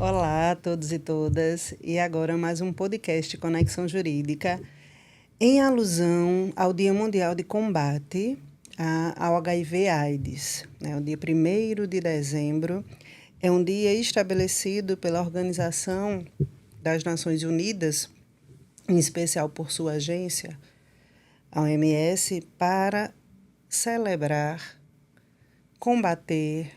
Olá a todos e todas, e agora mais um podcast Conexão Jurídica, em alusão ao Dia Mundial de Combate ao HIV/AIDS. O dia 1º de dezembro é um dia estabelecido pela Organização das Nações Unidas, em especial por sua agência, a OMS, para celebrar, combater,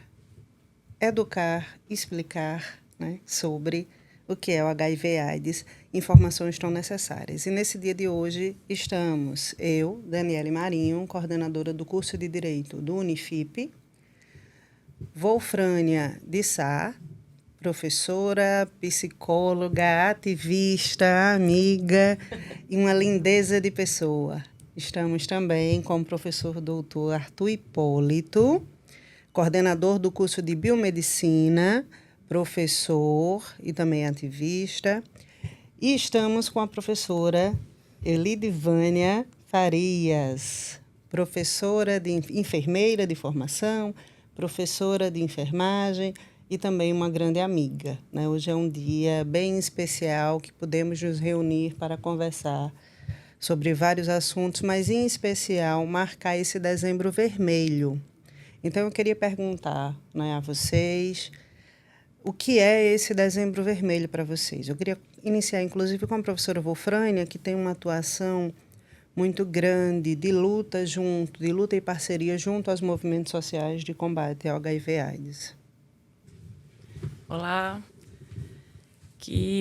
educar, explicar sobre o que é o HIV/AIDS, informações tão necessárias. E nesse dia de hoje estamos eu, Daniele Marinho, coordenadora do curso de Direito do Unifip, Wolfrânia de Sá, professora, psicóloga, ativista, amiga e uma lindeza de pessoa. Estamos também com o professor doutor Arthur Hipólito, coordenador do curso de Biomedicina, professor e também ativista. E estamos com a professora Elidivânia Farias, professora de enfermeira de formação, professora de enfermagem e também uma grande amiga. Hoje é um dia bem especial que podemos nos reunir para conversar sobre vários assuntos, mas em especial marcar esse dezembro vermelho. Então eu queria perguntar a vocês o que é esse dezembro vermelho para vocês. Eu queria iniciar, inclusive, com a professora Wolfrânia, que tem uma atuação muito grande de luta e parceria junto aos movimentos sociais de combate ao HIV/AIDS. Olá.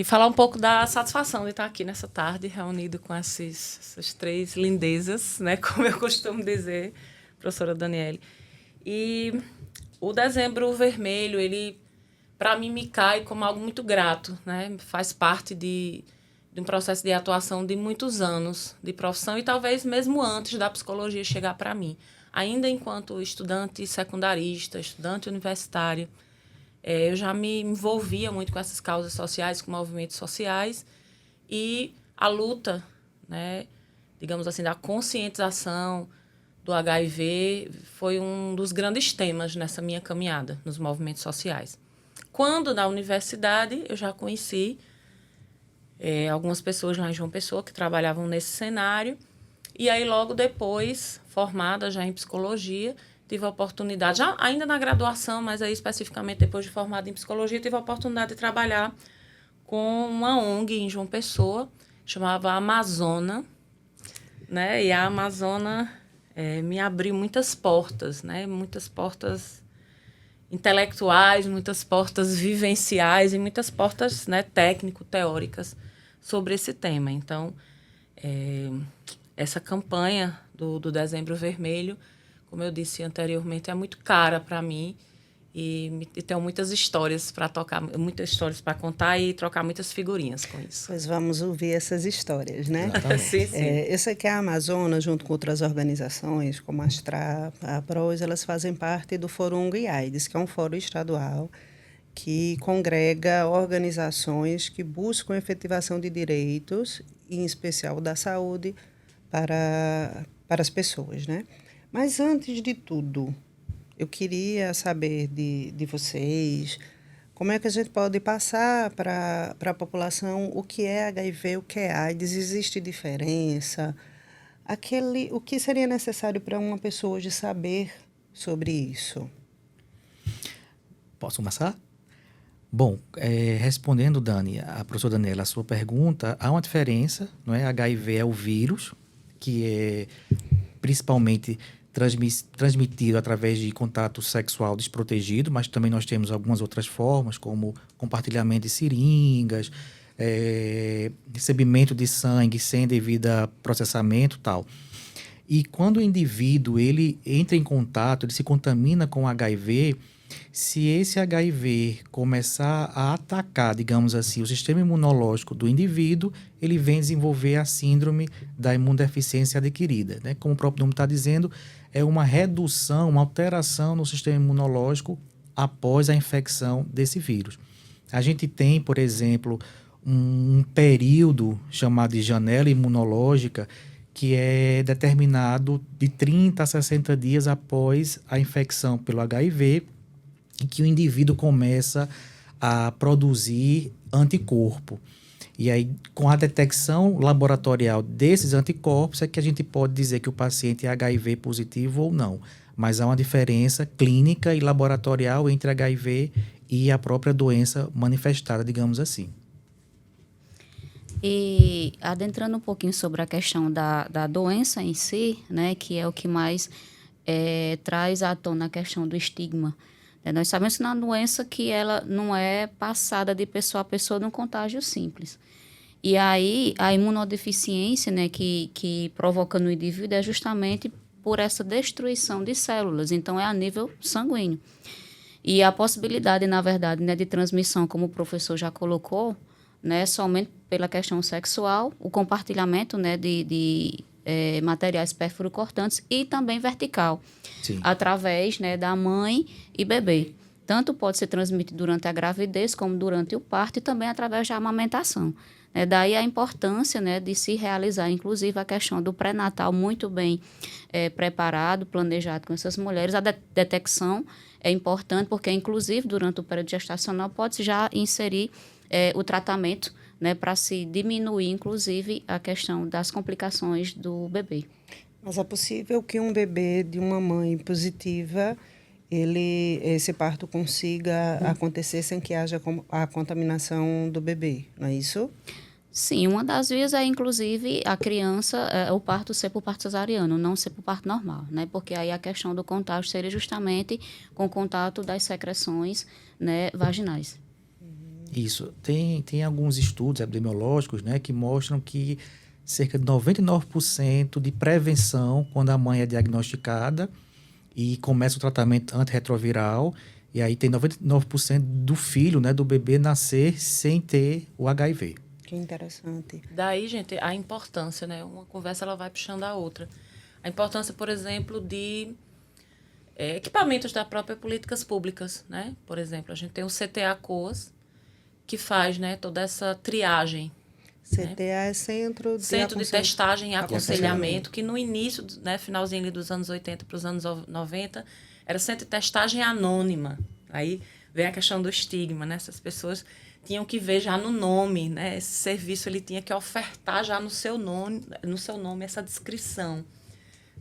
Falar um pouco da satisfação de estar aqui nessa tarde, reunido com essas três lindezas, como eu costumo dizer, professora Daniele. E o dezembro vermelho, ele, para mim, me cai como algo muito grato, Faz parte de um processo de atuação de muitos anos de profissão e talvez mesmo antes da psicologia chegar para mim. Ainda enquanto estudante secundarista, estudante universitária, eu já me envolvia muito com essas causas sociais, com movimentos sociais, e a luta, digamos assim, da conscientização do HIV foi um dos grandes temas nessa minha caminhada nos movimentos sociais. Quando, na universidade, eu já conheci algumas pessoas lá em João Pessoa que trabalhavam nesse cenário, e aí logo depois, formada já em psicologia, tive a oportunidade, já ainda na graduação, mas aí especificamente depois de formada em psicologia, tive a oportunidade de trabalhar com uma ONG em João Pessoa, chamava Amazona, E a Amazona me abriu muitas portas, Muitas portas intelectuais, muitas portas vivenciais e muitas portas técnico-teóricas sobre esse tema. Então, essa campanha do Dezembro Vermelho, como eu disse anteriormente, é muito cara para mim e tenho muitas histórias para tocar, muitas histórias para contar e trocar muitas figurinhas com isso. Pois vamos ouvir essas histórias, Sim, sim. Eu sei que a Amazona, junto com outras organizações, como a Astra, a PROS, elas fazem parte do Fórum AIDS, que é um fórum estadual que congrega organizações que buscam a efetivação de direitos, em especial da saúde, para as pessoas, Mas, antes de tudo, eu queria saber de vocês como é que a gente pode passar para a população o que é HIV, o que é AIDS, existe diferença? O que seria necessário para uma pessoa hoje saber sobre isso? Posso começar? Bom, respondendo, Dani, a professora Daniela, a sua pergunta, há uma diferença, HIV é o vírus, que é principalmente transmitido através de contato sexual desprotegido, mas também nós temos algumas outras formas, como compartilhamento de seringas, recebimento de sangue sem devido processamento e tal. E quando o indivíduo ele entra em contato, ele se contamina com HIV, se esse HIV começar a atacar, digamos assim, o sistema imunológico do indivíduo, ele vem desenvolver a síndrome da imunodeficiência adquirida, Como o próprio nome está dizendo, é uma redução, uma alteração no sistema imunológico após a infecção desse vírus. A gente tem, por exemplo, um período chamado de janela imunológica que é determinado de 30 a 60 dias após a infecção pelo HIV, e que o indivíduo começa a produzir anticorpo. E aí, com a detecção laboratorial desses anticorpos, é que a gente pode dizer que o paciente é HIV positivo ou não. Mas há uma diferença clínica e laboratorial entre HIV e a própria doença manifestada, digamos assim. E adentrando um pouquinho sobre a questão da doença em si, né, que é o que mais traz à tona a questão do estigma. Nós sabemos que é uma doença que ela não é passada de pessoa a pessoa num contágio simples. E aí, a imunodeficiência, né, que provoca no indivíduo é justamente por essa destruição de células. Então, é a nível sanguíneo. E a possibilidade, na verdade, né, de transmissão, como o professor já colocou, né, somente pela questão sexual, o compartilhamento, né, de materiais perfurocortantes e também vertical, Sim. através, né, da mãe e bebê. Tanto pode ser transmitido durante a gravidez como durante o parto e também através da amamentação. Daí a importância, né, de se realizar, inclusive, a questão do pré-natal muito bem preparado, planejado com essas mulheres. A detecção é importante porque, inclusive, durante o período gestacional, pode-se já inserir o tratamento, né, para se diminuir, inclusive, a questão das complicações do bebê. Mas é possível que um bebê de uma mãe positiva, esse parto consiga acontecer sem que haja a contaminação do bebê, não é isso? Sim, uma das vias é, inclusive, a criança, o parto ser por parto cesariano, não ser por parto normal, né? Porque aí a questão do contágio seria justamente com o contato das secreções, né, vaginais. Isso. Tem alguns estudos epidemiológicos, né, que mostram que cerca de 99% de prevenção quando a mãe é diagnosticada e começa o tratamento antirretroviral, e aí tem 99% do filho, né, do bebê nascer sem ter o HIV. Que interessante. Daí, gente, a importância, né? Uma conversa ela vai puxando a outra. A importância, por exemplo, de equipamentos da própria políticas públicas, né? Por exemplo, a gente tem o CTA-COAS, que faz, né, toda essa triagem. CTA é Centro de Testagem e Aconselhamento, que no início, né, finalzinho ali dos anos 80 para os anos 90, era centro de testagem anônima. Aí vem a questão do estigma, né? Essas pessoas tinham que ver já no nome, né? Esse serviço ele tinha que ofertar já no seu nome essa descrição,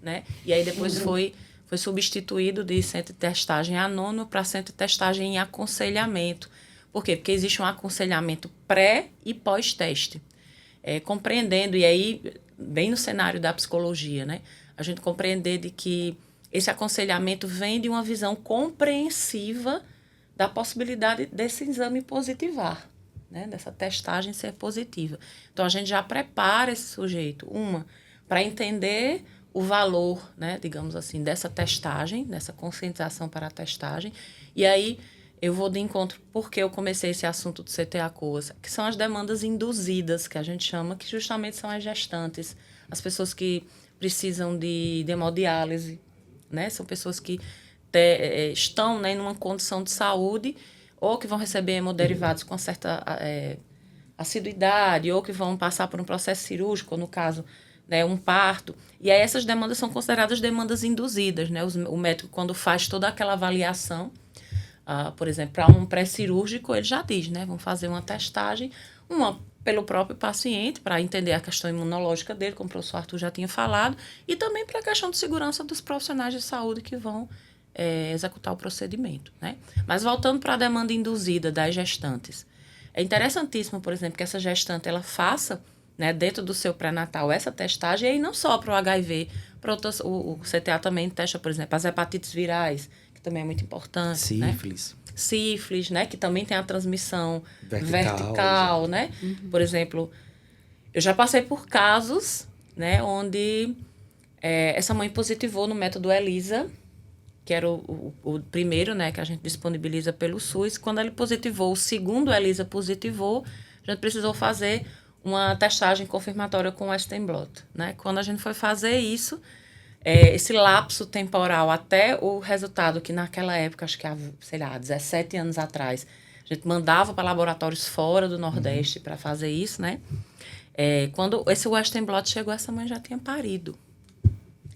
né? E aí depois foi substituído de centro de testagem anônimo para centro de testagem e aconselhamento. Por quê? Porque existe um aconselhamento pré e pós-teste. Compreendendo, e aí, bem no cenário da psicologia, né? A gente compreender de que esse aconselhamento vem de uma visão compreensiva da possibilidade desse exame positivar, né? Dessa testagem ser positiva. Então, a gente já prepara esse sujeito, para entender o valor, né, digamos assim, dessa testagem, dessa conscientização para a testagem, e aí eu vou de encontro porque eu comecei esse assunto do CTA-COAS, que são as demandas induzidas, que a gente chama, que justamente são as gestantes, as pessoas que precisam de hemodiálise, né? São pessoas que estão, né, em uma condição de saúde ou que vão receber hemoderivados com certa assiduidade ou que vão passar por um processo cirúrgico, no caso, né, um parto. E aí essas demandas são consideradas demandas induzidas, né? O médico, quando faz toda aquela avaliação, por exemplo, para um pré-cirúrgico, ele já diz, né? Vamos fazer uma testagem, uma pelo próprio paciente, para entender a questão imunológica dele, como o professor Arthur já tinha falado, e também para a questão de segurança dos profissionais de saúde que vão executar o procedimento, né? Mas voltando para a demanda induzida das gestantes, é interessantíssimo, por exemplo, que essa gestante ela faça, né, dentro do seu pré-natal essa testagem, e aí não só para o HIV, para outras, o CTA também testa, por exemplo, as hepatites virais, que também é muito importante. Sífilis. Né? Sífilis, né? Que também tem a transmissão vertical, né? Uhum. Por exemplo, eu já passei por casos, né, onde essa mãe positivou no método ELISA, que era o primeiro, né, que a gente disponibiliza pelo SUS. Quando ele positivou, o segundo ELISA positivou, a gente precisou fazer uma testagem confirmatória com o Western blot, né? Quando a gente foi fazer isso, esse lapso temporal até o resultado, que naquela época, acho que há, 17 anos atrás, a gente mandava para laboratórios fora do Nordeste para fazer isso, né? Quando esse Western blot chegou, essa mãe já tinha parido,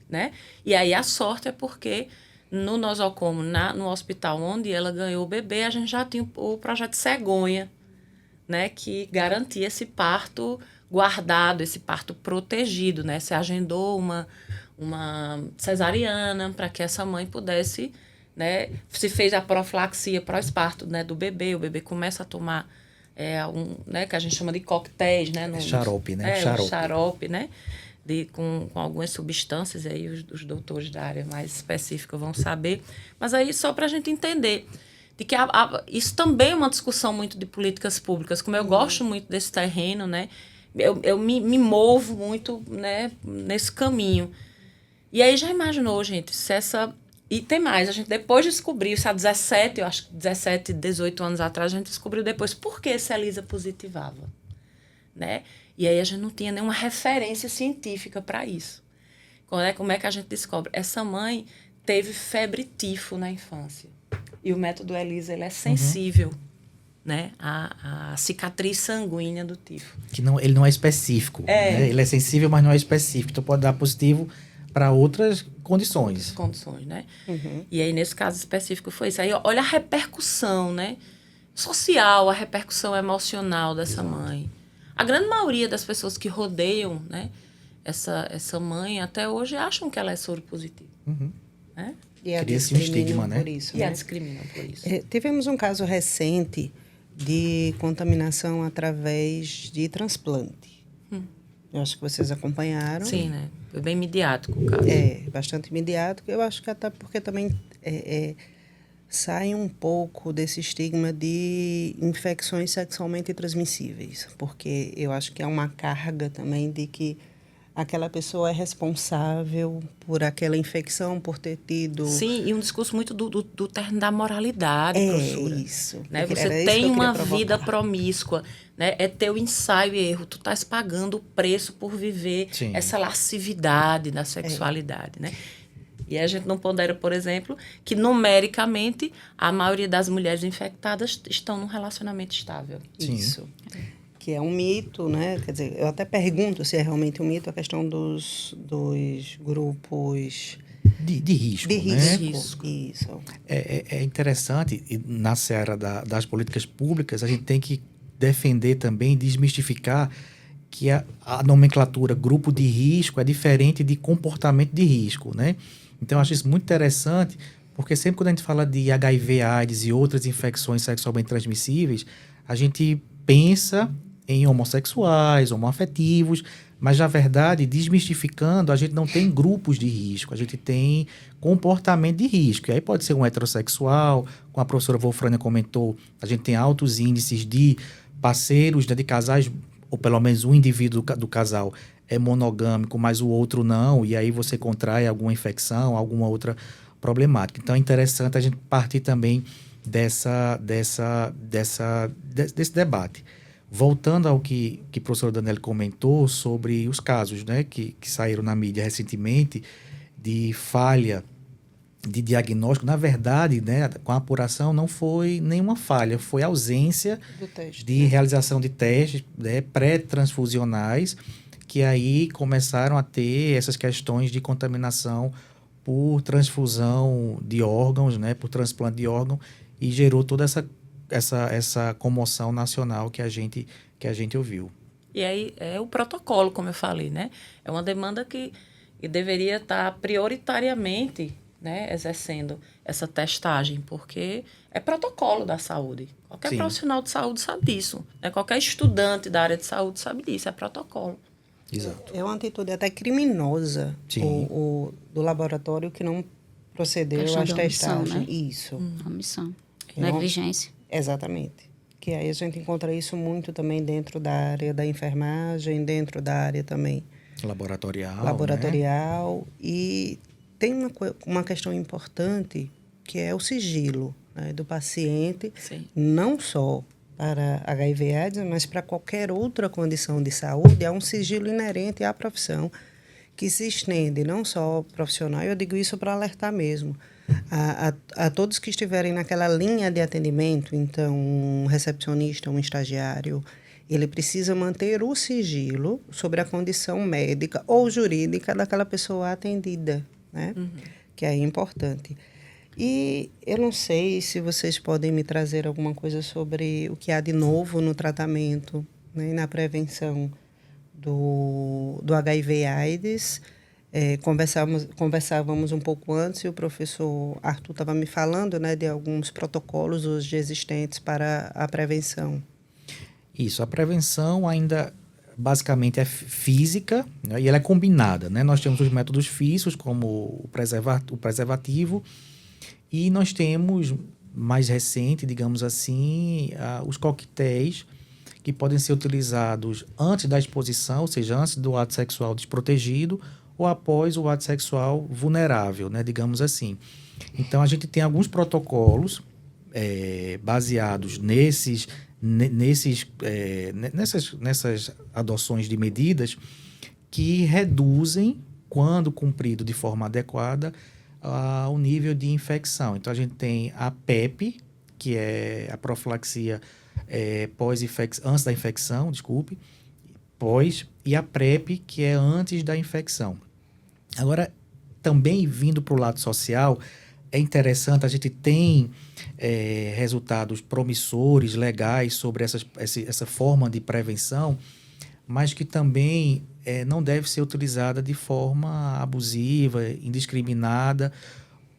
né? E aí a sorte é porque no nosocomo, no hospital onde ela ganhou o bebê, a gente já tinha o projeto Cegonha, né? Que garantia esse parto guardado, esse parto protegido, né? Se agendou uma cesariana para que essa mãe pudesse, né? Se fez a profilaxia pós-parto, né, do bebê, o bebê começa a tomar né, que a gente chama de coquetéis, né? Xarope, né? Xarope, né? Com algumas substâncias, aí os doutores da área mais específica vão saber. Mas aí só para a gente entender de que isso também é uma discussão muito de políticas públicas. Como eu gosto muito desse terreno, né? Eu me movo muito, né, nesse caminho. E aí já imaginou, gente, se essa... E tem mais, a gente depois descobriu, isso há 17, 18 anos atrás, a gente descobriu depois por que essa ELISA positivava, né? E aí a gente não tinha nenhuma referência científica para isso. Como é que a gente descobre? Essa mãe teve febre tifo na infância. E o método ELISA, ele é sensível, né, à cicatriz sanguínea do tifo. Ele não é específico. Né? Ele é sensível, mas não é específico. Então pode dar positivo para outras condições. Né? E aí, nesse caso específico, foi isso. Aí, olha a repercussão, né? Social, a repercussão emocional dessa mãe. A grande maioria das pessoas que rodeiam, né, essa mãe, até hoje, acham que ela é soropositiva. Né? E a Cria-se um estigma, né? por isso, E a né? discriminam por isso. Tivemos um caso recente de contaminação através de transplante. Eu acho que vocês acompanharam. Sim, né? Foi bem midiático o caso. Bastante midiático. Eu acho que até porque também sai um pouco desse estigma de infecções sexualmente transmissíveis. Porque eu acho que é uma carga também de que aquela pessoa é responsável por aquela infecção, por ter tido... Sim, e um discurso muito do terno da moralidade, professora. Isso. Né? Você tem uma vida promíscua, né? É teu ensaio e erro. Tu estás pagando o preço por viver essa lascividade da sexualidade, né? E a gente não pondera, por exemplo, que numericamente a maioria das mulheres infectadas estão num relacionamento estável. Sim. Isso. Que é um mito, né? Quer dizer, eu até pergunto se é realmente um mito a questão dos grupos... De risco, de né? risco. Isso. É interessante, e na seara das políticas públicas, a gente tem que defender também, desmistificar que a nomenclatura grupo de risco é diferente de comportamento de risco, né? Então, eu acho isso muito interessante, porque sempre quando a gente fala de HIV, AIDS e outras infecções sexualmente transmissíveis, a gente pensa em homossexuais, homoafetivos, mas, na verdade, desmistificando, a gente não tem grupos de risco, a gente tem comportamento de risco. E aí pode ser um heterossexual, como a professora Wolfrânia comentou, a gente tem altos índices de parceiros, né, de casais, ou pelo menos um indivíduo do casal é monogâmico, mas o outro não, e aí você contrai alguma infecção, alguma outra problemática. Então, é interessante a gente partir também desse debate. Voltando ao que a professora Daniele comentou sobre os casos, né, que saíram na mídia recentemente de falha de diagnóstico, na verdade, né, com a apuração não foi nenhuma falha, foi ausência de realização de testes, né, pré-transfusionais, que aí começaram a ter essas questões de contaminação por transfusão de órgãos, né, por transplante de órgão, e gerou toda essa comoção nacional que a gente ouviu. E aí é o protocolo, como eu falei, né? É uma demanda que deveria estar prioritariamente, né, exercendo essa testagem, porque é protocolo da saúde. Qualquer profissional de saúde sabe disso, né? Qualquer estudante da área de saúde sabe disso, é protocolo. Exato. É uma atitude até criminosa do laboratório que não procedeu às testagens. Né? Isso. Omissão. Negligência. Exatamente. Que aí a gente encontra isso muito também dentro da área da enfermagem, dentro da área também laboratorial. Né? E tem uma questão importante que é o sigilo, né, do paciente, não só para HIV/AIDS, mas para qualquer outra condição de saúde. Há um sigilo inerente à profissão que se estende não só ao profissional, eu digo isso para alertar mesmo, a todos que estiverem naquela linha de atendimento, então um recepcionista, um estagiário, ele precisa manter o sigilo sobre a condição médica ou jurídica daquela pessoa atendida, né? Que é importante. E eu não sei se vocês podem me trazer alguma coisa sobre o que há de novo no tratamento, né, e na prevenção do HIV/AIDS. Conversávamos um pouco antes e o professor Arthur estava me falando, né, de alguns protocolos hoje existentes para a prevenção. Isso, a prevenção ainda basicamente é física, né, e ela é combinada, né? Nós temos os métodos físicos, como o preservativo, e nós temos, mais recente, digamos assim, os coquetéis que podem ser utilizados antes da exposição, ou seja, antes do ato sexual desprotegido ou após o ato sexual vulnerável, né, digamos assim. Então, a gente tem alguns protocolos baseados nessas adoções de medidas que reduzem, quando cumprido de forma adequada, o nível de infecção. Então, a gente tem a PEP, que é a profilaxia antes da infecção, e a PrEP, que é antes da infecção. Agora, também vindo para o lado social, é interessante, a gente tem resultados promissores, legais, sobre essa forma de prevenção, mas que também não deve ser utilizada de forma abusiva, indiscriminada,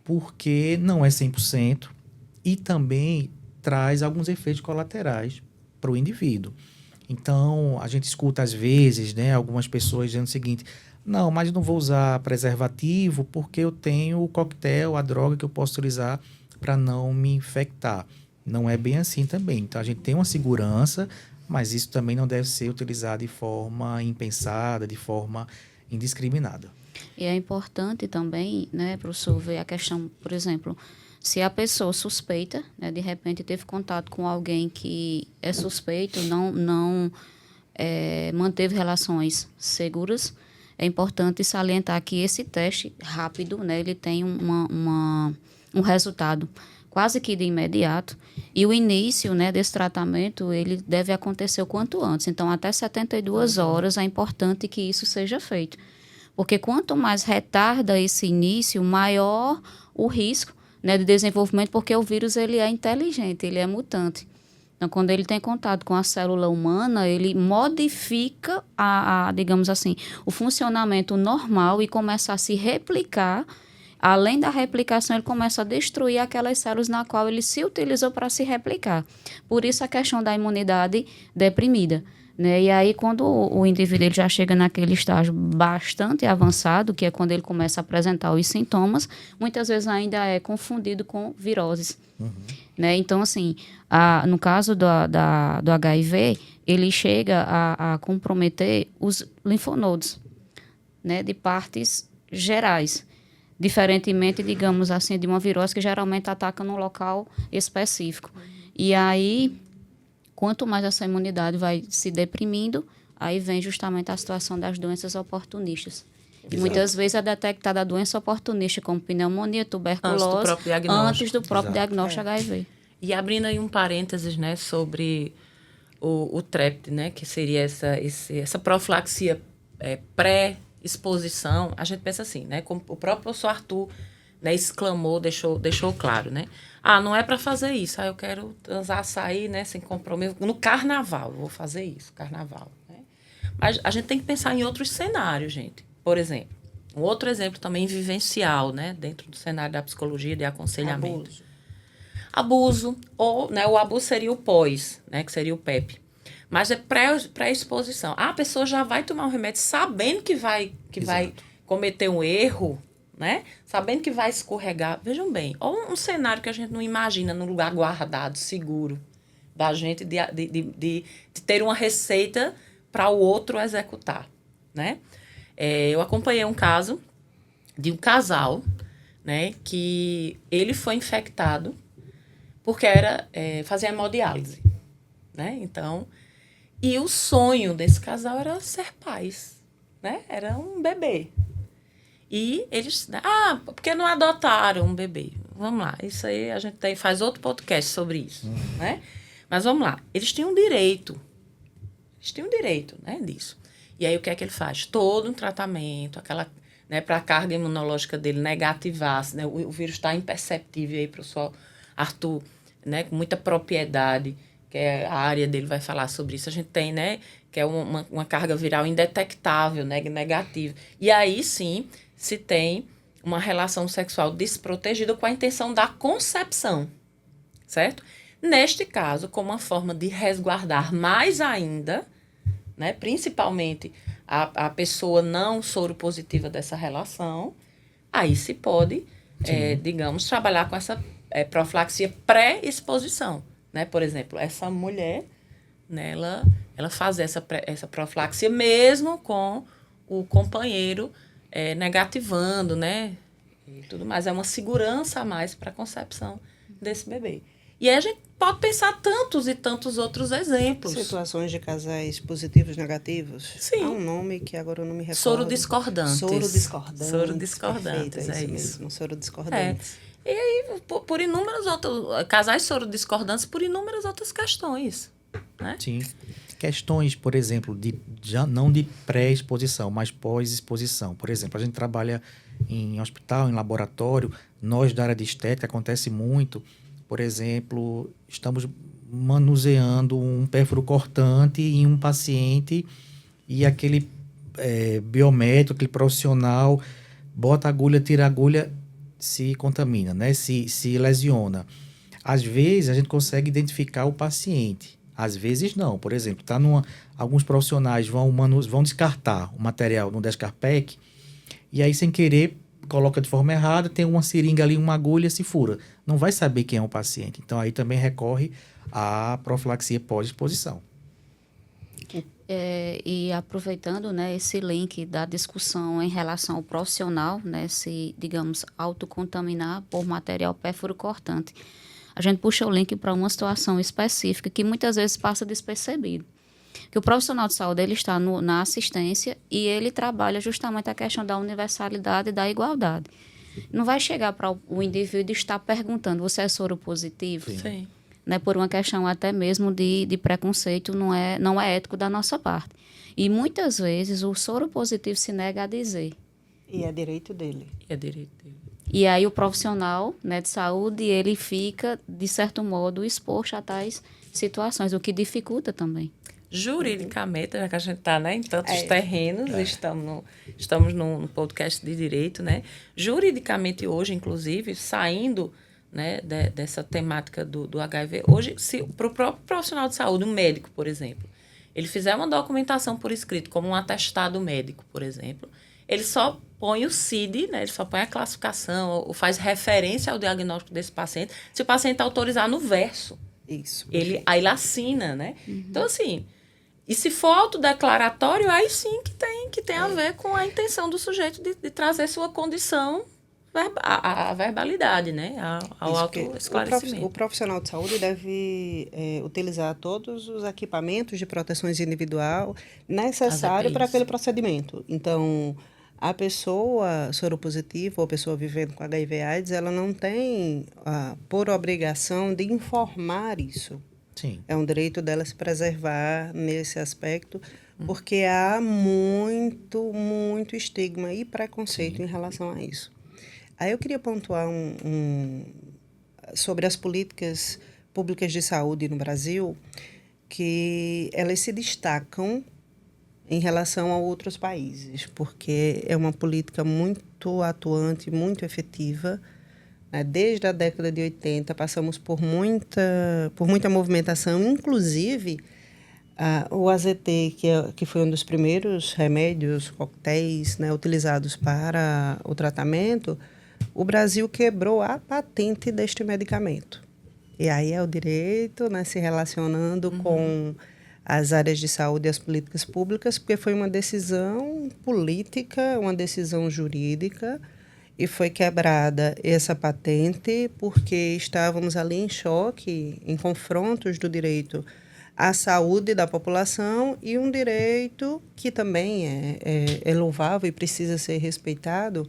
porque não é 100% e também traz alguns efeitos colaterais para o indivíduo. Então, a gente escuta às vezes, né, algumas pessoas dizendo o seguinte: não, mas não vou usar preservativo porque eu tenho o coquetel, a droga que eu posso utilizar para não me infectar. Não é bem assim também. Então, a gente tem uma segurança, mas isso também não deve ser utilizado de forma impensada, de forma indiscriminada. E é importante também, né, professor, ver a questão, por exemplo, se a pessoa suspeita, né, de repente teve contato com alguém que é suspeito, não manteve relações seguras, é importante salientar que esse teste rápido, né, ele tem um resultado quase que de imediato, e o início, né, desse tratamento ele deve acontecer o quanto antes. Então, até 72 horas é importante que isso seja feito. Porque quanto mais retarda esse início, maior o risco, né, de desenvolvimento, porque o vírus ele é inteligente, ele é mutante. Então, quando ele tem contato com a célula humana, ele modifica, digamos assim, o funcionamento normal e começa a se replicar. Além da replicação, ele começa a destruir aquelas células na qual ele se utilizou para se replicar. Por isso, a questão da imunidade deprimida. Né? E aí, quando o indivíduo ele já chega naquele estágio bastante avançado, que é quando ele começa a apresentar os sintomas, muitas vezes ainda é confundido com viroses. Né? Então, assim, no caso do HIV, ele chega a comprometer os linfonodos, né, de partes gerais. Diferentemente, digamos assim, de uma virose que geralmente ataca num local específico. E aí, quanto mais essa imunidade vai se deprimindo, aí vem justamente a situação das doenças oportunistas. Exato. E muitas vezes é detectada a doença oportunista, como pneumonia, tuberculose, antes do próprio diagnóstico HIV. E abrindo aí um parênteses, né, sobre o TREPT, né, que seria essa profilaxia pré-exposição, a gente pensa assim, né, como o próprio professor Arthur, né, exclamou, deixou claro, né? Não é para fazer isso. Eu quero transar, sair, né, sem compromisso. No carnaval, eu vou fazer isso, carnaval. Né? Mas a gente tem que pensar em outros cenários, gente. Por exemplo, um outro exemplo também vivencial, né, dentro do cenário da psicologia de aconselhamento. Abuso, ou, né, o abuso seria o pós, né, que seria o PEP. Mas é pré-exposição. A pessoa já vai tomar um remédio sabendo que vai cometer um erro, né? Sabendo que vai escorregar. Vejam bem, ou um cenário que a gente não imagina num lugar guardado, seguro, da gente de ter uma receita para o outro executar, né? Eu acompanhei um caso de um casal, né, que ele foi infectado porque fazia hemodiálise, né? Então, e o sonho desse casal era ser pais, né? Era um bebê. E eles, por que não adotaram um bebê? Vamos lá, isso aí a gente faz outro podcast sobre isso, né? Mas vamos lá, eles tinham direito Eles têm um direito, né, disso. E aí, o que é que ele faz? Todo um tratamento, aquela, né, para a carga imunológica dele negativar-se, né? O vírus está imperceptível aí, professor Arthur, né, com muita propriedade, que é a área dele vai falar sobre isso. A gente tem, né, que é uma carga viral indetectável, né, negativa. E aí, sim, se tem uma relação sexual desprotegida com a intenção da concepção, certo? Neste caso, como uma forma de resguardar mais ainda, né, principalmente a pessoa não soropositiva dessa relação, aí se pode, digamos, trabalhar com essa profilaxia pré-exposição. Né? Por exemplo, essa mulher, né, ela faz essa profilaxia mesmo com o companheiro negativando, né? E tudo mais. É uma segurança a mais para a concepção desse bebê. E aí a gente pode pensar tantos e tantos outros exemplos. Situações de casais positivos, negativos? Sim. Há um nome que agora eu não me recordo. Sorodiscordantes. Sorodiscordantes. Sorodiscordantes, Perfeito, é isso mesmo, sorodiscordantes. E aí, por inúmeros outros... Casais sorodiscordantes por inúmeras outras questões, né? Sim. Questões, por exemplo, não de pré-exposição, mas pós-exposição. Por exemplo, a gente trabalha em hospital, em laboratório, nós da área de estética, acontece muito. Por exemplo, estamos manuseando um pérfuro cortante em um paciente e aquele biomédico, aquele profissional, bota a agulha, tira a agulha, se contamina, né? se lesiona. Às vezes, a gente consegue identificar o paciente. Às vezes, não. Por exemplo, alguns profissionais vão descartar o material no Descarpec e aí, sem querer, coloca de forma errada, tem uma seringa ali, uma agulha, se fura. Não vai saber quem é o paciente. Então, aí também recorre à profilaxia pós-exposição. E aproveitando, né, esse link da discussão em relação ao profissional, né, se, digamos, autocontaminar por material pérfuro cortante, a gente puxa o link para uma situação específica que muitas vezes passa despercebido. Que o profissional de saúde ele está na assistência e ele trabalha justamente a questão da universalidade e da igualdade. Não vai chegar para o indivíduo estar perguntando, você é soropositivo? Sim. Né, por uma questão até mesmo de preconceito, não é ético da nossa parte. E muitas vezes o soropositivo se nega a dizer. E é direito dele. E aí o profissional, né, de saúde, ele fica, de certo modo, exposto a tais situações, o que dificulta também. Juridicamente, já que a gente está, né, em tantos terrenos, estamos num podcast de direito, né? Juridicamente hoje, inclusive, saindo, né, dessa temática do HIV, hoje, se para o próprio profissional de saúde, um médico, por exemplo, ele fizer uma documentação por escrito, como um atestado médico, por exemplo, ele só põe o CID, né, ele só põe a classificação, ou faz referência ao diagnóstico desse paciente, se o paciente autorizar no verso. Isso. Aí ele assina, né? Então, assim, e se for autodeclaratório, aí sim que tem a ver com a intenção do sujeito de trazer sua condição, a verbalidade, né? Ao autoesclarecimento. O profissional de saúde deve utilizar todos os equipamentos de proteção individual necessários para aquele procedimento. Então, a pessoa soropositiva ou a pessoa vivendo com HIV/AIDS, ela não tem, por obrigação, de informar isso. Sim. É um direito dela se preservar nesse aspecto, porque há muito, muito estigma e preconceito em relação a isso. Aí eu queria pontuar sobre as políticas públicas de saúde no Brasil, que elas se destacam em relação a outros países, porque é uma política muito atuante, muito efetiva. Né? Desde a década de 80, passamos por muita movimentação, inclusive o AZT, que foi um dos primeiros remédios, coquetéis, né, utilizados para o tratamento. O Brasil quebrou a patente deste medicamento. E aí é o direito, né, se relacionando com as áreas de saúde e as políticas públicas, porque foi uma decisão política, uma decisão jurídica, e foi quebrada essa patente porque estávamos ali em choque, em confrontos do direito à saúde da população e um direito que também é louvável e precisa ser respeitado,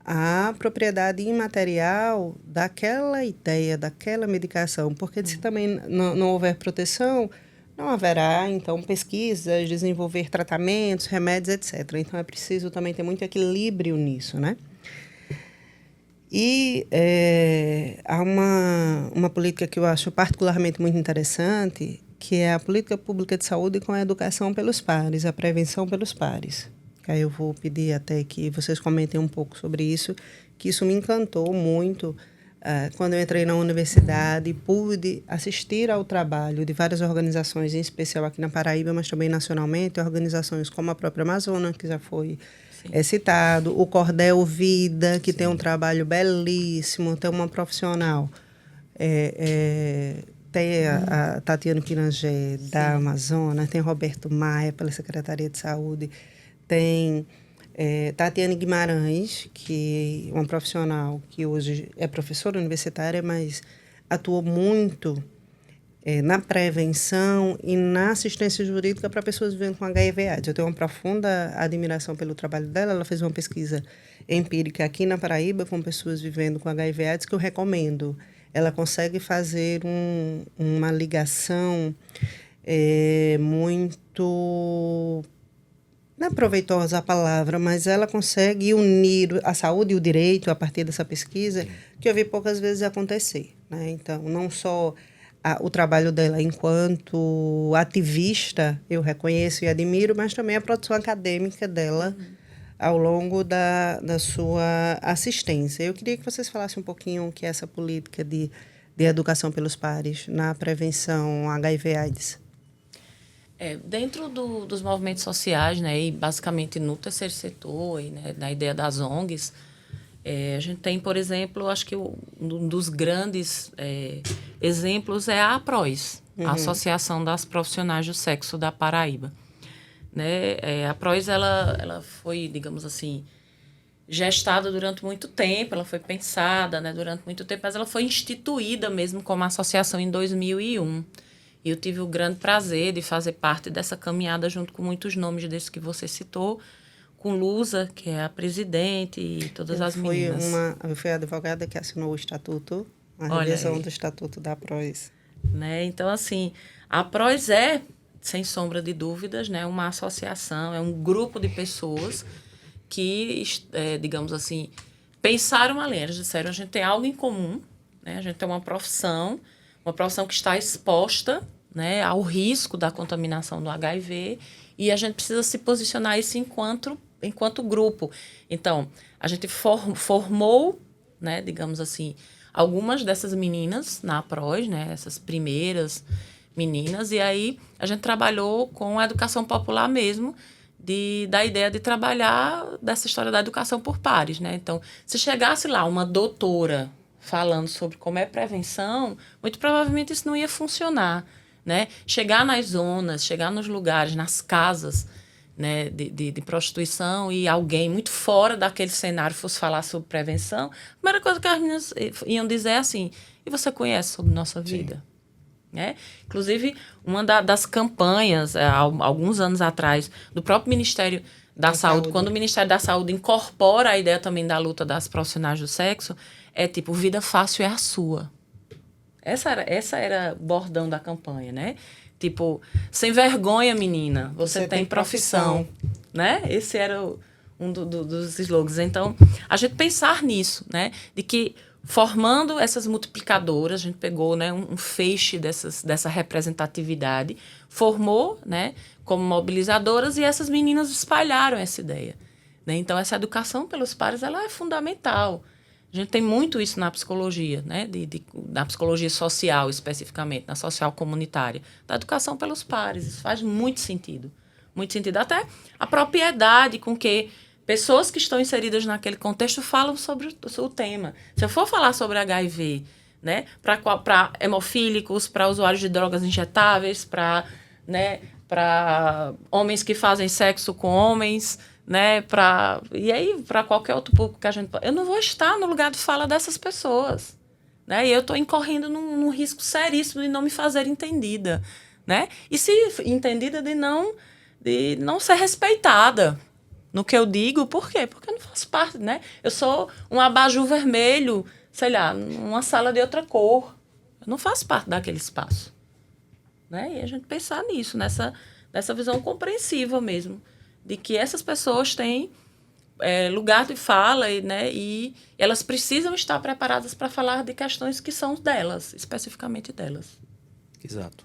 a propriedade imaterial daquela ideia, daquela medicação. Porque se também não houver proteção, não haverá, então, pesquisas, desenvolver tratamentos, remédios, etc. Então, é preciso também ter muito equilíbrio nisso, né? E há uma política que eu acho particularmente muito interessante, que é a política pública de saúde com a educação pelos pares, a prevenção pelos pares. Aí eu vou pedir até que vocês comentem um pouco sobre isso, que isso me encantou muito quando eu entrei na universidade e pude assistir ao trabalho de várias organizações, em especial aqui na Paraíba, mas também nacionalmente, organizações como a própria Amazônia, que já foi citado, o Cordel Vida, que tem um trabalho belíssimo, tem uma profissional, tem a Tatiana Pinangé, da Amazonas, tem Roberto Maia, pela Secretaria de Saúde, tem Tatiane Guimarães, que é uma profissional que hoje é professora universitária, mas atuou muito na prevenção e na assistência jurídica para pessoas vivendo com HIV/AIDS. Eu tenho uma profunda admiração pelo trabalho dela. Ela fez uma pesquisa empírica aqui na Paraíba com pessoas vivendo com HIV/AIDS que eu recomendo. Ela consegue fazer uma ligação muito... Não é proveitosa a palavra, mas ela consegue unir a saúde e o direito a partir dessa pesquisa, que eu vi poucas vezes acontecer, né? Então, não só o trabalho dela enquanto ativista, eu reconheço e admiro, mas também a produção acadêmica dela ao longo da sua assistência. Eu queria que vocês falassem um pouquinho o que é essa política de educação pelos pares na prevenção HIV/AIDS. Dentro dos movimentos sociais, né, e basicamente no terceiro setor, e, né, na ideia das ONGs, a gente tem, por exemplo, acho que um dos grandes exemplos é a APROS, a Associação das Profissionais do Sexo da Paraíba. Né? A APROS, ela foi, digamos assim, gestada durante muito tempo, ela foi pensada, né, durante muito tempo, mas ela foi instituída mesmo como associação em 2001. E eu tive o grande prazer de fazer parte dessa caminhada junto com muitos nomes desses que você citou, com Lusa, que é a presidente, e todas as meninas. Eu fui a advogada que assinou o estatuto, a revisão do estatuto da APROS. Né? Então, assim, a APROS é, sem sombra de dúvidas, né, uma associação, é um grupo de pessoas que, digamos assim, pensaram além. Eles disseram, a gente tem algo em comum, né? A gente tem uma profissão que está exposta, né, ao risco da contaminação do HIV, e a gente precisa se posicionar isso enquanto grupo. Então, a gente formou, né, digamos assim, algumas dessas meninas na APROS, né, essas primeiras meninas, e aí a gente trabalhou com a educação popular mesmo, da ideia de trabalhar dessa história da educação por pares, né? Então, se chegasse lá uma doutora falando sobre como é prevenção, muito provavelmente isso não ia funcionar, né? Chegar nas zonas, chegar nos lugares, nas casas, né, de prostituição, e alguém muito fora daquele cenário fosse falar sobre prevenção, a primeira coisa que as meninas iam dizer é assim, e você conhece sobre nossa vida? Sim. Né? Inclusive, uma das campanhas, há alguns anos atrás, do próprio Ministério da Saúde, quando o Ministério da Saúde incorpora a ideia também da luta das profissionais do sexo, é tipo, vida fácil é a sua. Essa era o bordão da campanha, né? Tipo, sem vergonha, menina, você tem profissão. Né? Esse era um dos slogans. Então, a gente pensar nisso, né? De que formando essas multiplicadoras, a gente pegou, né, um feixe dessa representatividade, formou, né, como mobilizadoras, e essas meninas espalharam essa ideia. Né? Então, essa educação pelos pares, ela é fundamental. A gente tem muito isso na psicologia, né? Na psicologia social, especificamente, na social comunitária. Da educação pelos pares, isso faz muito sentido. Muito sentido. Até a propriedade com que pessoas que estão inseridas naquele contexto falam sobre o tema. Se eu for falar sobre HIV, né, para hemofílicos, para usuários de drogas injetáveis, para, né, homens que fazem sexo com homens, né, e aí para qualquer outro público que a gente... Eu não vou estar no lugar de fala dessas pessoas. Né, e eu estou incorrendo num risco seríssimo de não me fazer entendida. Né? E se entendida de não ser respeitada no que eu digo, por quê? Porque eu não faço parte, né? Eu sou um abajur vermelho, sei lá, numa sala de outra cor. Eu não faço parte daquele espaço. né? E a gente pensar nisso, nessa visão compreensiva mesmo, de que essas pessoas têm lugar de fala, né? E elas precisam estar preparadas para falar de questões que são delas, especificamente delas. Exato.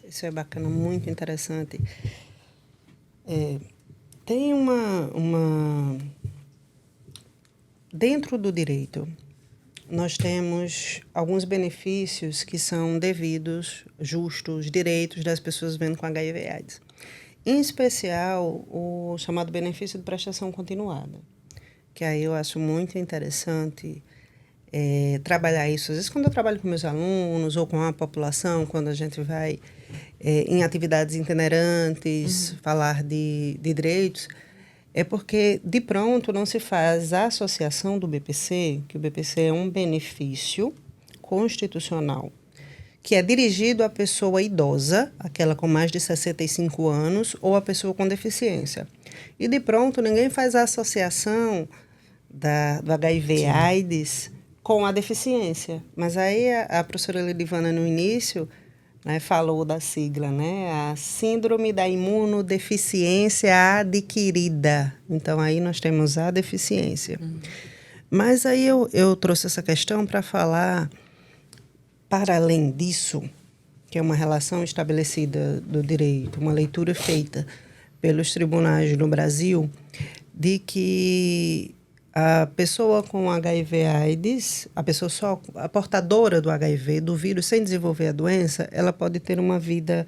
Isso é bacana, muito interessante. Tem dentro do direito, nós temos alguns benefícios que são devidos, justos, direitos das pessoas vivendo com HIV/AIDS. Em especial, o chamado benefício de prestação continuada, que aí eu acho muito interessante trabalhar isso. Às vezes, quando eu trabalho com meus alunos ou com a população, quando a gente vai em atividades itinerantes, falar de direitos, é porque, de pronto, não se faz a associação do BPC, que o BPC é um benefício constitucional, que é dirigido à pessoa idosa, aquela com mais de 65 anos, ou à pessoa com deficiência. E, de pronto, ninguém faz a associação do HIV/AIDS com a deficiência. Mas aí a professora Lidivana, no início, né, falou da sigla, né? A síndrome da imunodeficiência adquirida. Então, aí nós temos a deficiência. Mas aí eu trouxe essa questão para falar, para além disso, que é uma relação estabelecida do direito, uma leitura feita pelos tribunais no Brasil, de que a pessoa com HIV/AIDS, a portadora do HIV, do vírus, sem desenvolver a doença, ela pode ter uma vida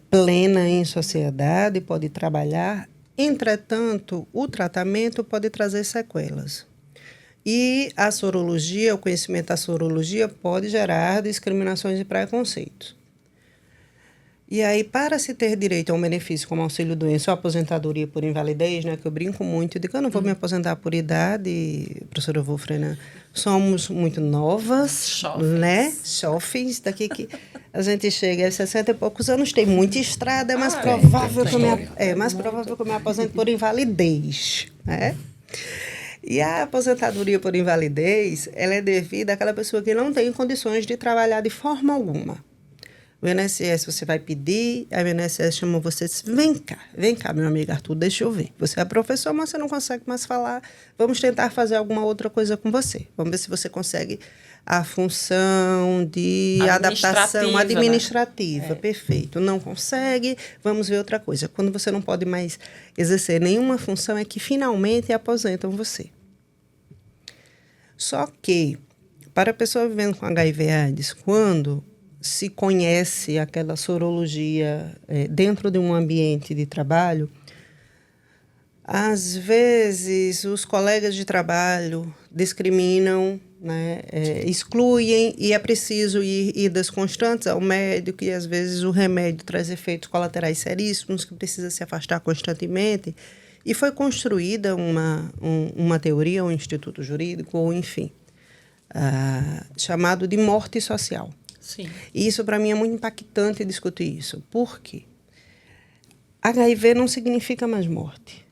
plena em sociedade, pode trabalhar. Entretanto, o tratamento pode trazer sequelas. E a sorologia, o conhecimento da sorologia, pode gerar discriminações e preconceitos. E aí, para se ter direito a um benefício como auxílio-doença ou aposentadoria por invalidez, né, que eu brinco muito, eu digo que eu não vou me aposentar por idade, professora Wolfrena, somos muito novas, né? Jovens, daqui que a gente chega aos 60 e poucos anos, tem muita estrada, é mais provável que eu me aposente por invalidez, né? E a aposentadoria por invalidez, ela é devida àquela pessoa que não tem condições de trabalhar de forma alguma. O INSS você vai pedir, a INSS chama você e diz, vem cá, meu amigo Arthur, deixa eu ver. Você é professor, mas você não consegue mais falar. Vamos tentar fazer alguma outra coisa com você. Vamos ver se você consegue a função de adaptação administrativa. Né? Perfeito. Não consegue, vamos ver outra coisa. Quando você não pode mais exercer nenhuma função, é que finalmente aposentam você. Só que, para a pessoa vivendo com HIV/AIDS, quando se conhece aquela sorologia dentro de um ambiente de trabalho, às vezes os colegas de trabalho discriminam, né, excluem, e é preciso ir idas constantes ao médico, e às vezes o remédio traz efeitos colaterais seríssimos que precisa se afastar constantemente. E foi construída uma teoria, um instituto jurídico, ou enfim, chamado de morte social. Sim. E isso, para mim, é muito impactante discutir isso. Por quê? HIV não significa mais morte.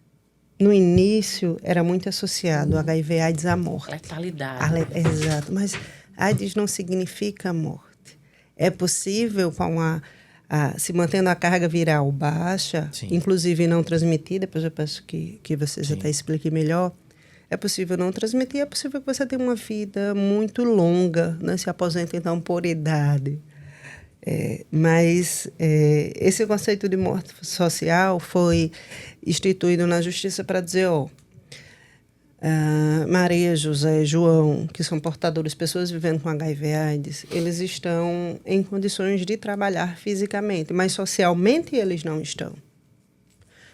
No início, era muito associado HIV/AIDS à morte. Letalidade. Exato. Mas AIDS não significa morte. É possível, se mantendo a carga viral baixa, sim, inclusive não transmitida, depois eu peço que vocês sim até expliquem melhor, é possível não transmitir, é possível que você tenha uma vida muito longa, né? Se aposenta, então, por idade. Mas esse conceito de morte social foi instituído na justiça para dizer, Maria, José, João, que são portadores, pessoas vivendo com HIV/AIDS, eles estão em condições de trabalhar fisicamente, mas socialmente eles não estão.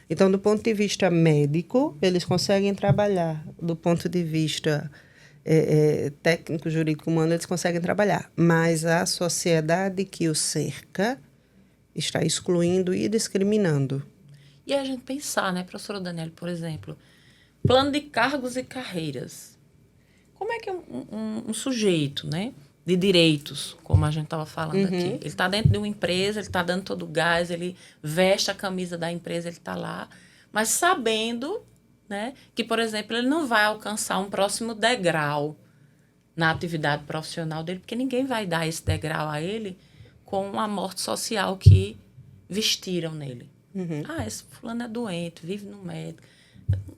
Então, do ponto de vista médico, eles conseguem trabalhar. Do ponto de vista técnico, jurídico, humano, eles conseguem trabalhar. Mas a sociedade que o cerca está excluindo e discriminando. E a gente pensar, né, professora Daniele, por exemplo, plano de cargos e carreiras. Como é que um sujeito, né, de direitos, como a gente estava falando aqui, ele está dentro de uma empresa, ele está dando todo o gás, ele veste a camisa da empresa, ele está lá, mas sabendo, né, que, por exemplo, ele não vai alcançar um próximo degrau na atividade profissional dele, porque ninguém vai dar esse degrau a ele com a morte social que vestiram nele. Esse fulano é doente, vive no médico.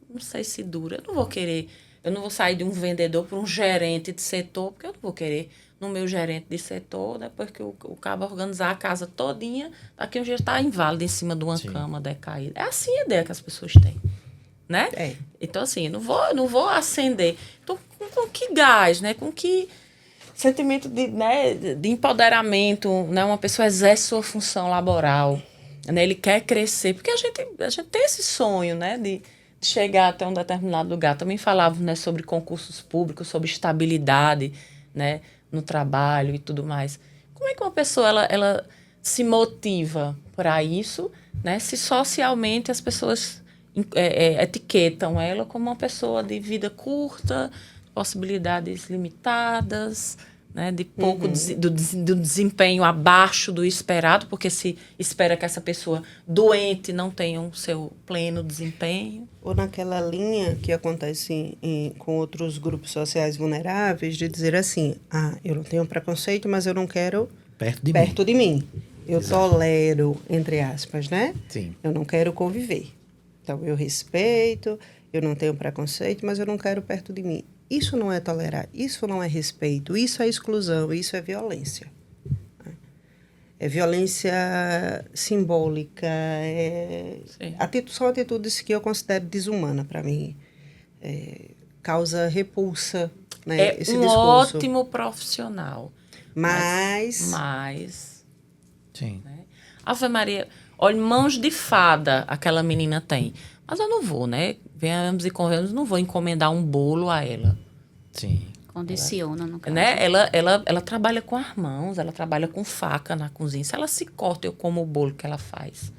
Não sei se dura. Eu não vou sair de um vendedor para um gerente de setor, porque eu não vou querer no meu gerente de setor, depois que o cabo organizar a casa todinha, daqui um dia está inválido em cima de uma cama decaída. É assim a ideia que as pessoas têm, né? Então, assim, eu não vou acender. Então, com que gás, né? Com que sentimento de empoderamento, né? Uma pessoa exerce sua função laboral, né? Ele quer crescer, porque a gente tem esse sonho, né? De chegar até um determinado lugar. Também falavam, né, sobre concursos públicos, sobre estabilidade, né, no trabalho e tudo mais. Como é que uma pessoa ela se motiva para isso, né, se socialmente as pessoas etiquetam ela como uma pessoa de vida curta, possibilidades limitadas, né, de pouco do desempenho abaixo do esperado, porque se espera que essa pessoa doente não tenha o seu pleno desempenho. Ou naquela linha que acontece com outros grupos sociais vulneráveis, de dizer assim, eu não tenho preconceito, mas eu não quero perto de mim. Eu tolero, entre aspas, né? Sim. Eu não quero conviver. Então, eu respeito, eu não tenho preconceito, mas eu não quero perto de mim. Isso não é tolerar, isso não é respeito, isso é exclusão, isso é violência. É violência simbólica, são atitudes que eu considero desumana para mim. Causa repulsa, né, esse um discurso. Ótimo profissional. Mas Sim. Né? Ave Maria, olha, mãos de fada aquela menina tem. Mas eu não vou, né? Venhamos e convenhamos, não vou encomendar um bolo a ela. Sim. Condiciona, no caso. Né? Ela trabalha com as mãos, ela trabalha com faca na cozinha. Se ela se corta, eu como o bolo que ela faz.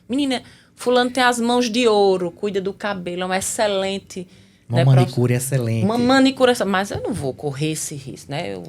Menina, fulano tem as mãos de ouro, cuida do cabelo, é uma excelente... Uma manicure excelente. Uma manicure excelente. Mas eu não vou correr esse risco, né? Eu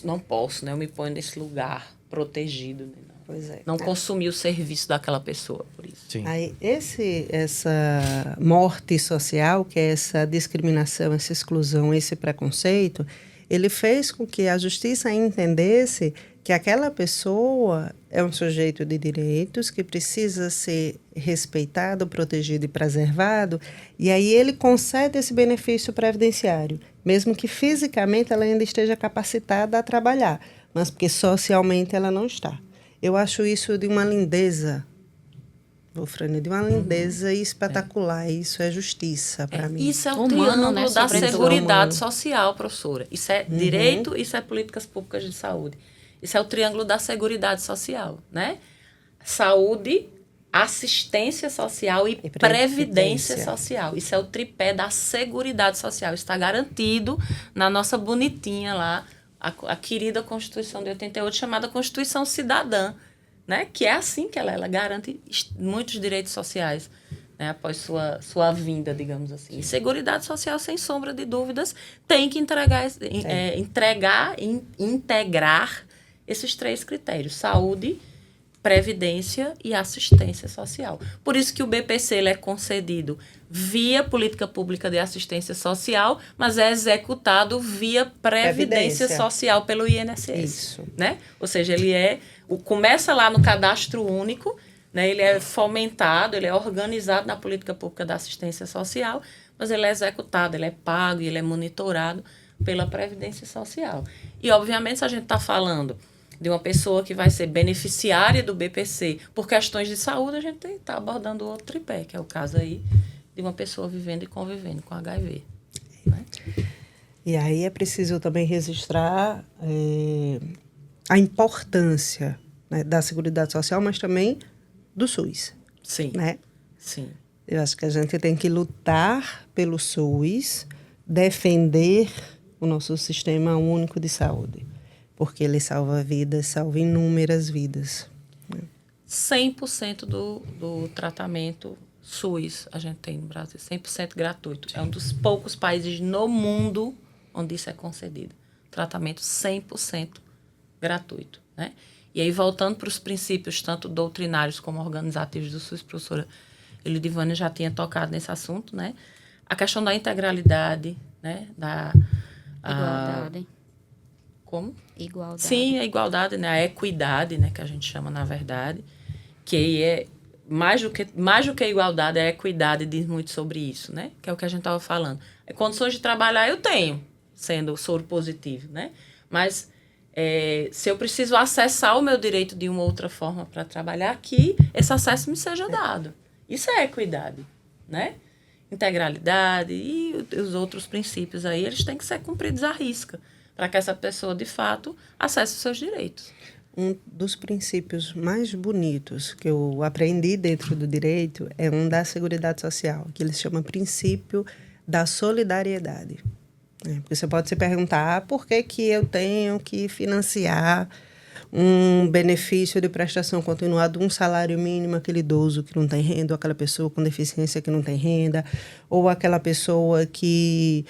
não posso, né? Eu me ponho nesse lugar protegido, né? Pois é. Não consumir o serviço daquela pessoa, por isso. Sim. Aí, essa morte social, que é essa discriminação, essa exclusão, esse preconceito, ele fez com que a justiça entendesse que aquela pessoa é um sujeito de direitos que precisa ser respeitado, protegido e preservado, e aí ele concede esse benefício previdenciário, mesmo que fisicamente ela ainda esteja capacitada a trabalhar, mas porque socialmente ela não está. Eu acho isso de uma lindeza, Wolfrânia, de uma lindeza espetacular. Isso é justiça para mim. Isso é o Humano, triângulo né, da sobretudo. seguridade social, professora. Isso é direito, isso é políticas públicas de saúde. Isso é o triângulo da seguridade social, né? Saúde, assistência social e previdência social. Isso é o tripé da seguridade social. Está garantido na nossa bonitinha lá, a querida Constituição de 88, chamada Constituição Cidadã, né? Que é assim que ela garante muitos direitos sociais, né? Após sua vinda, digamos assim. E seguridade social, sem sombra de dúvidas, tem que integrar esses três critérios: saúde, previdência e assistência social. Por isso que o BPC ele é concedido via política pública de assistência social, mas é executado via previdência social pelo INSS. Isso. Né? Ou seja, começa lá no cadastro único, né? Ele é fomentado, ele é organizado na política pública da assistência social, mas ele é executado, ele é pago e ele é monitorado pela previdência social. E, obviamente, se a gente está falando de uma pessoa que vai ser beneficiária do BPC por questões de saúde, a gente está abordando outro tripé, que é o caso aí de uma pessoa vivendo e convivendo com HIV. Né? E aí é preciso também registrar a importância, né, da Seguridade Social, mas também do SUS. Sim. Né? Sim. Eu acho que a gente tem que lutar pelo SUS, defender o nosso sistema único de saúde, porque ele salva vidas, salva inúmeras vidas. 100% do tratamento SUS a gente tem no Brasil, 100% gratuito. Sim. É um dos poucos países no mundo onde isso é concedido. Tratamento 100% gratuito. Né? E aí, voltando para os princípios, tanto doutrinários como organizativos do SUS, professora Elidivânia já tinha tocado nesse assunto, né? A questão da integralidade, né? Da igualdade. Como? Igualdade. Sim, a igualdade, né? A equidade, né? Que a gente chama, na verdade. Que é mais do que a igualdade, a equidade diz muito sobre isso, né? Que é o que a gente estava falando. Condições de trabalhar eu tenho, sendo soro positivo, né? Mas se eu preciso acessar o meu direito de uma outra forma para trabalhar aqui, esse acesso me seja dado. Isso é equidade, né? Integralidade e os outros princípios aí, eles têm que ser cumpridos à risca, para que essa pessoa, de fato, acesse os seus direitos. Um dos princípios mais bonitos que eu aprendi dentro do direito é um da Seguridade Social, que eles chamam princípio da solidariedade. Porque você pode se perguntar por que eu tenho que financiar um benefício de prestação continuada, um salário mínimo, aquele idoso que não tem renda, ou aquela pessoa com deficiência que não tem renda, ou aquela pessoa que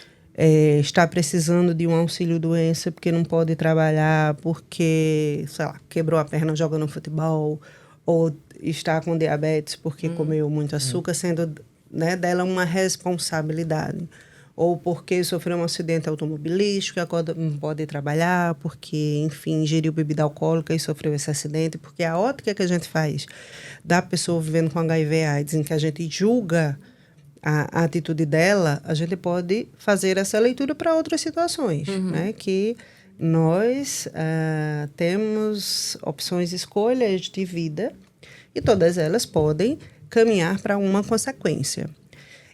está precisando de um auxílio-doença porque não pode trabalhar porque, sei lá, quebrou a perna jogando futebol, ou está com diabetes porque comeu muito açúcar, sendo, né, dela uma responsabilidade. Ou porque sofreu um acidente automobilístico e agora não pode trabalhar, porque, enfim, ingeriu bebida alcoólica e sofreu esse acidente. Porque a ótica que a gente faz da pessoa vivendo com HIV/AIDS, em que a gente julga a atitude dela, a gente pode fazer essa leitura para outras situações, né? Que nós temos opções, escolhas de vida, e todas elas podem caminhar para uma consequência.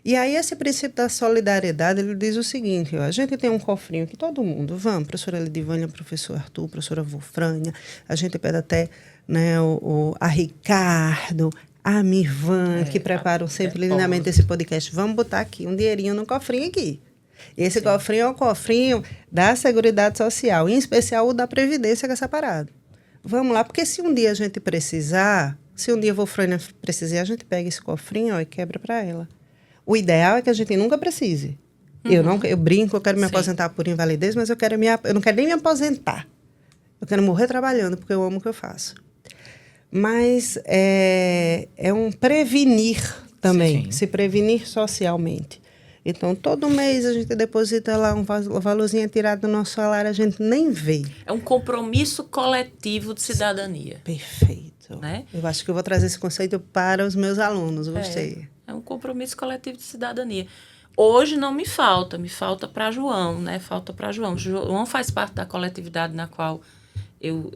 E aí esse princípio da solidariedade, ele diz o seguinte, ó, a gente tem um cofrinho que todo mundo, vamos, professora Lidivânia, professor Arthur, professora Wolfrânia, a gente pede até, né, a Ricardo, a Mirvan, que preparam sempre lindamente esse podcast, vamos botar aqui um dinheirinho no cofrinho aqui. Esse cofrinho é o cofrinho da Seguridade Social, em especial o da Previdência, que é separado. Vamos lá, porque se um dia a gente precisar, se um dia a Wolfrânia precisar, a gente pega esse cofrinho, ó, e quebra para ela. O ideal é que a gente nunca precise. Eu brinco, eu quero me aposentar por invalidez, mas eu não quero nem me aposentar. Eu quero morrer trabalhando, porque eu amo o que eu faço. Mas é um prevenir também, Sim. se prevenir socialmente. Então, todo mês a gente deposita lá um valorzinho tirado do nosso salário, a gente nem vê. É um compromisso coletivo de cidadania. Perfeito. Né? Eu acho que eu vou trazer esse conceito para os meus alunos, gostei. É um compromisso coletivo de cidadania. Hoje não me falta para João, né? Falta para João. João faz parte da coletividade na qual eu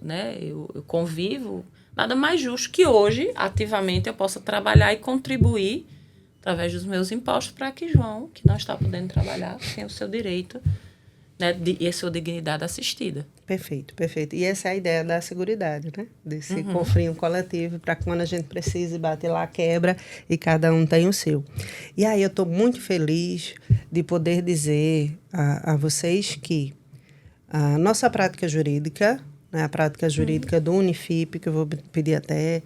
convivo. Nada mais justo que hoje, ativamente, eu possa trabalhar e contribuir através dos meus impostos para que João, que não está podendo trabalhar, tenha o seu direito, né, e a sua dignidade assistida. Perfeito, perfeito. E essa é a ideia da seguridade, né? Desse cofrinho coletivo, para quando a gente precise bater lá, quebra, e cada um tem o seu. E aí eu estou muito feliz de poder dizer a vocês que a nossa prática jurídica, né, a prática jurídica do Unifip, que eu vou pedir até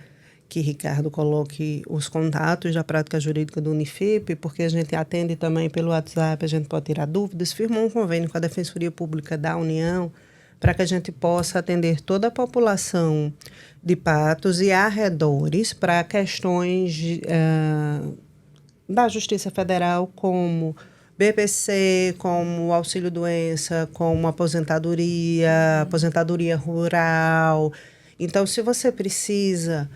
que Ricardo coloque os contatos da prática jurídica do Unifip, porque a gente atende também pelo WhatsApp, a gente pode tirar dúvidas, firmou um convênio com a Defensoria Pública da União, para que a gente possa atender toda a população de Patos e arredores para questões da Justiça Federal, como BPC, como auxílio-doença, como aposentadoria rural. Então, se você precisa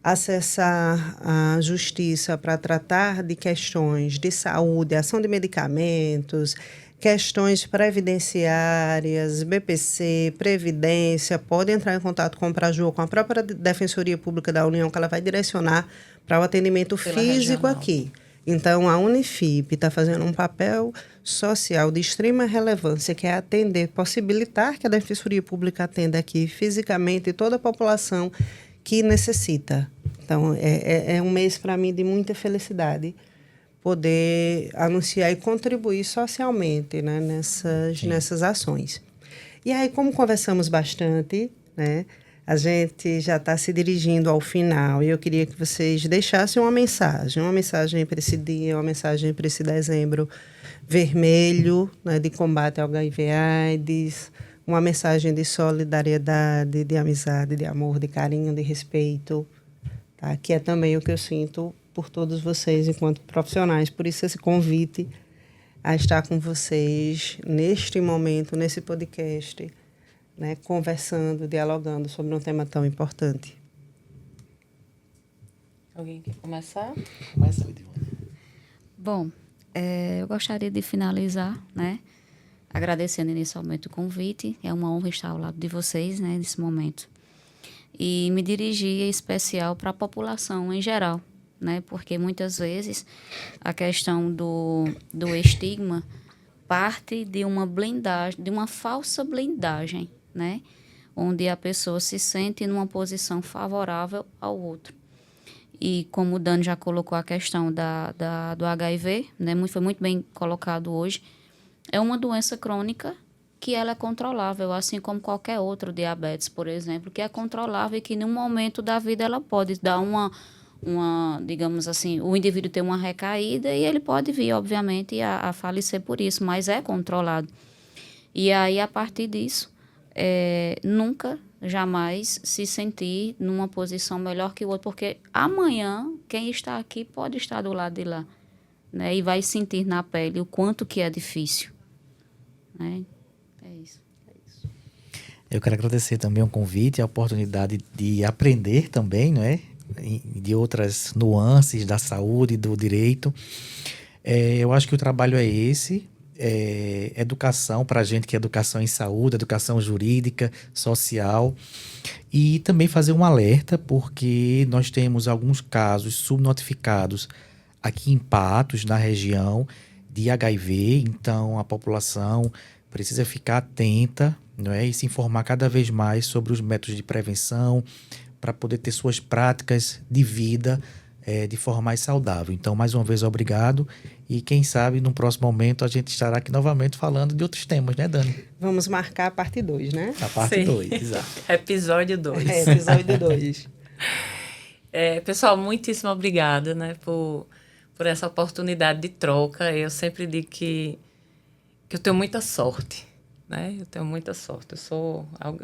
acessar a justiça para tratar de questões de saúde, ação de medicamentos, questões previdenciárias, BPC, Previdência, pode entrar em contato com o Praju, com a própria Defensoria Pública da União, que ela vai direcionar para o atendimento físico aqui. Então, a Unifip está fazendo um papel social de extrema relevância, que é atender, possibilitar que a Defensoria Pública atenda aqui fisicamente toda a população que necessita. Então, é um mês para mim de muita felicidade poder anunciar e contribuir socialmente, né, nessas ações. E aí, como conversamos bastante, né, a gente já está se dirigindo ao final e eu queria que vocês deixassem uma mensagem para esse dia, uma mensagem para esse dezembro vermelho, né, de combate ao HIV/AIDS, uma mensagem de solidariedade, de amizade, de amor, de carinho, de respeito, tá? Que é também o que eu sinto por todos vocês enquanto profissionais. Por isso esse convite a estar com vocês neste momento, nesse podcast, né, conversando, dialogando sobre um tema tão importante. Alguém quer começar? Começa, Lidiane. Bom, eu gostaria de finalizar, né, agradecendo inicialmente o convite. É uma honra estar ao lado de vocês, né, nesse momento. E me dirigir em especial para a população em geral, né, porque muitas vezes a questão do estigma parte de uma blindagem, de uma falsa blindagem, né, onde a pessoa se sente numa posição favorável ao outro. E como o Dani já colocou a questão do HIV, né, foi muito bem colocado hoje, é uma doença crônica que ela é controlável, assim como qualquer outro diabetes, por exemplo, que é controlável e que em um momento da vida ela pode dar digamos assim, o indivíduo ter uma recaída e ele pode vir, obviamente, a falecer por isso, mas é controlado. E aí, a partir disso, nunca, jamais se sentir numa posição melhor que o outro, porque amanhã quem está aqui pode estar do lado de lá, né? E vai sentir na pele o quanto que é difícil, né? É isso. Eu quero agradecer também o convite e a oportunidade de aprender também, não é? De outras nuances da saúde, do direito. Eu acho que o trabalho é esse, educação para a gente, que é educação em saúde, educação jurídica, social, e também fazer um alerta, porque nós temos alguns casos subnotificados aqui em Patos, na região, de HIV, então a população precisa ficar atenta, não é? E se informar cada vez mais sobre os métodos de prevenção, para poder ter suas práticas de vida de forma mais saudável. Então, mais uma vez, obrigado. E quem sabe, no próximo momento, a gente estará aqui novamente falando de outros temas, né, Dani? Vamos marcar a parte 2, né? A parte 2, exato. Episódio 2. Episódio 2. Pessoal, muitíssimo obrigada, né, por essa oportunidade de troca. Eu sempre digo que eu tenho muita sorte, né? Eu tenho muita sorte.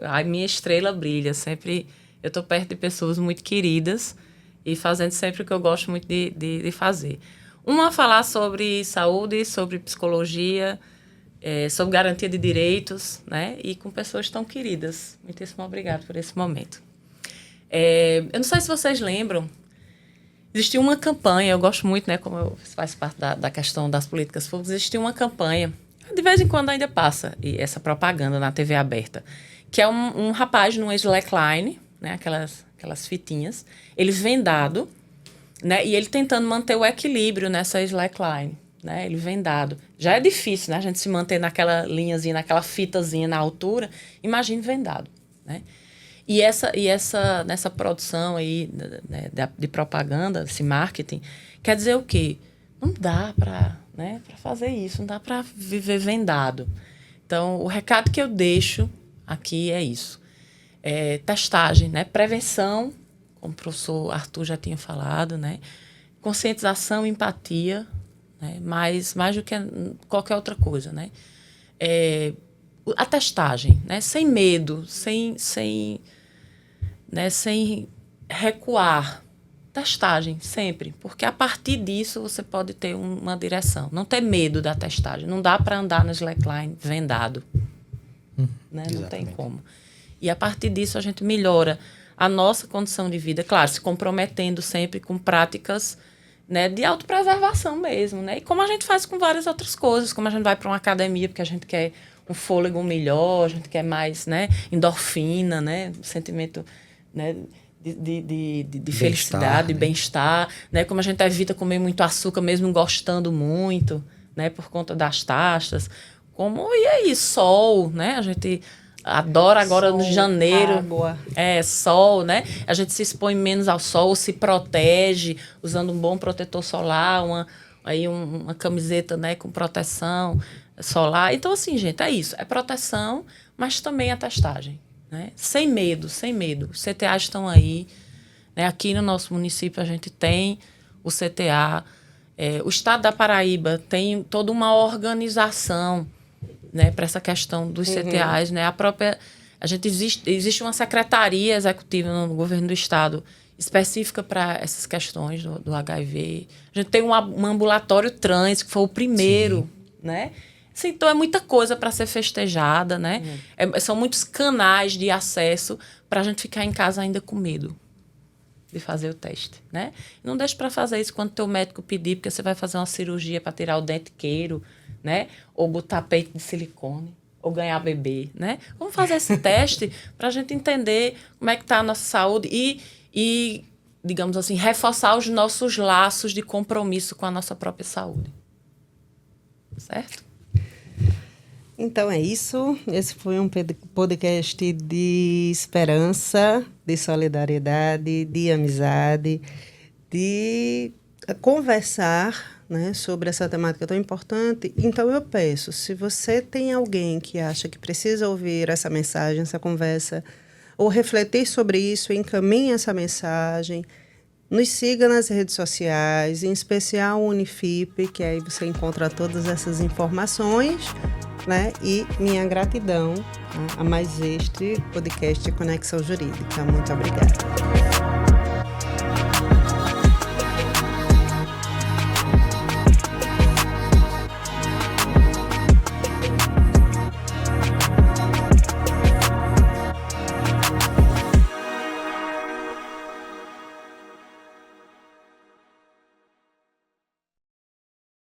A minha estrela brilha sempre. Eu estou perto de pessoas muito queridas e fazendo sempre o que eu gosto muito de fazer. Uma, falar sobre saúde, sobre psicologia, sobre garantia de direitos, né? E com pessoas tão queridas. Muitíssimo obrigada por esse momento. Eu não sei se vocês lembram, existia uma campanha, eu gosto muito, né? Como eu faço parte da questão das políticas públicas, existia uma campanha, de vez em quando ainda passa essa propaganda na TV aberta, que é um rapaz numa slackline, né, aquelas fitinhas, ele vendado, né, e ele tentando manter o equilíbrio nessa slackline, né, ele vendado. Já é difícil, né, a gente se manter naquela linhazinha, naquela fitazinha na altura, imagine vendado, né. E nessa produção aí, né, de propaganda, esse marketing, quer dizer o quê? Não dá para, né, para fazer isso, não dá para viver vendado. Então, o recado que eu deixo aqui é isso. Testagem, né? Prevenção, como o professor Arthur já tinha falado, né? Conscientização, empatia, né? mais do que qualquer outra coisa, né? A testagem, né? Sem medo, sem recuar. Testagem, sempre, porque a partir disso você pode ter uma direção. Não ter medo da testagem. Não dá para andar no slackline vendado. Né? Não tem como. E a partir disso a gente melhora a nossa condição de vida, claro, se comprometendo sempre com práticas, né, de autopreservação mesmo, né? E como a gente faz com várias outras coisas, como a gente vai para uma academia porque a gente quer um fôlego melhor, a gente quer mais, né, endorfina, né, sentimento, né, de felicidade, de bem-estar, né? Como a gente evita comer muito açúcar mesmo gostando muito, né, por conta das taxas. E aí, sol, né? A gente adora agora sol, no janeiro. Água. Sol, né? A gente se expõe menos ao sol, se protege usando um bom protetor solar, uma camiseta, né, com proteção solar. Então, assim, gente, é isso. É proteção, mas também a testagem, né? Sem medo, sem medo. Os CTAs estão aí, né? Aqui no nosso município a gente tem o CTA. O estado da Paraíba tem toda uma organização, né, para essa questão dos CTAs, né? Existe uma secretaria executiva no governo do estado específica para essas questões do HIV. A gente tem um ambulatório trans, que foi o primeiro, né? Então é muita coisa para ser festejada, né? São muitos canais de acesso para a gente ficar em casa ainda com medo de fazer o teste, né? Não deixe para fazer isso quando teu médico pedir, porque você vai fazer uma cirurgia para tirar o dente queiro, né? Ou botar peito de silicone, ou ganhar bebê, né? Vamos fazer esse teste para a gente entender como é que está a nossa saúde e, digamos assim, reforçar os nossos laços de compromisso com a nossa própria saúde. Certo? Então é isso. Esse foi um podcast de esperança, de solidariedade, de amizade, de conversar, né, sobre essa temática tão importante. Então eu peço, se você tem alguém que acha que precisa ouvir essa mensagem, essa conversa, ou refletir sobre isso, encaminhe essa mensagem. Nos siga nas redes sociais, em especial o Unifip, que aí você encontra todas essas informações, né? E minha gratidão a mais este podcast Conexão Jurídica. Muito obrigada.